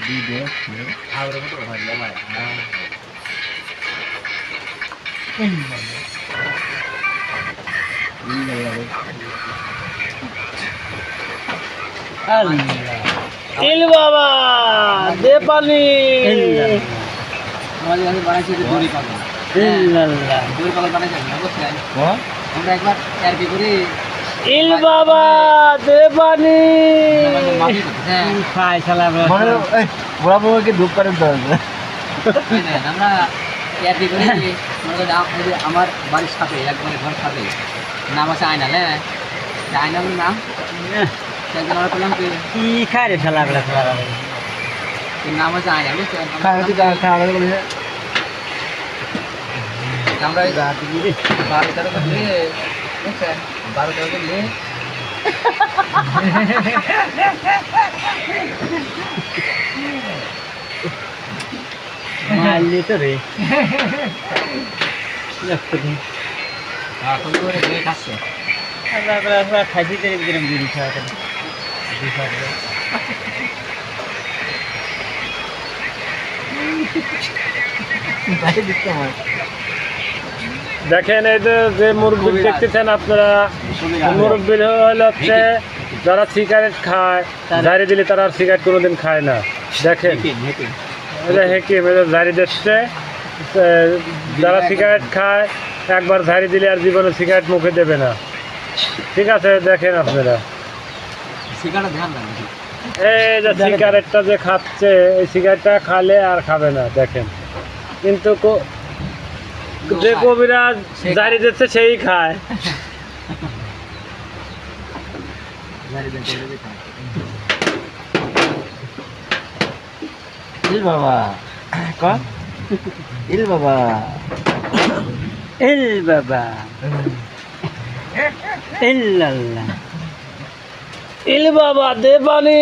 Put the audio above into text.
video Ahora me toca la maya. ইল বাবা দে পানি আমাদের কাছে বানাইছে যে দড়ি পাগল। ইল্লাল্লাহ দড়ি পাগল বানাইছে না বুঝছেন? আমরা একবার এরপি করে ইল বাবা দে পানি মাটি হ্যাঁ খাই শালা মানে বুড়া বউকে ধূপ করে দিতে হবে। আমরা এরপি করে আমার বাড়ির সাথে একবারে ঘর সাথে নাম আছে আয়নাল হ্যাঁ আয়নালের নাম একদিন আমরা বললাম কি কি খাই রে শালা বলে শালা এর নাম আছে আয়নাল বুঝছেন? খাওয়া বলে আমরা 12-13 করে বুঝছেন 12-13 করে মারলি তো রে দেখতে দিন এখন করে দিয়ে খাচ্ছে আমরা খাইছি তেরে ভিতরে বিড়ি খাওয়া করে দেখেন এই যে মুরব্বী দেখতেছেন আপনারা মুরব্বী হচ্ছে যারা সিগারেট খায় ঝাড়ি দিলে তারা আর সিগারেট কোনোদিন খায় না দেখেন এটা হেকিম এটা ঝাড়ি দিচ্ছে যারা সিগারেট খায় একবার ঝাড়ি দিলে আর জীবনে সিগারেট মুখে দেবে না ঠিক আছে দেখেন আপনারা সিগারেট ধ্যান রাখবেন এই যে সিগারেটটা যে খাচ্ছে এই সিগারেটটা খালে আর খাবে না দেখেন কিন্তু যে কবিরাজ জারি দিচ্ছে সেই খায় ইল বাবা ক ইল বাবা ইল বাবা ইল্লাল্লাহ ইল বাবা দে পানি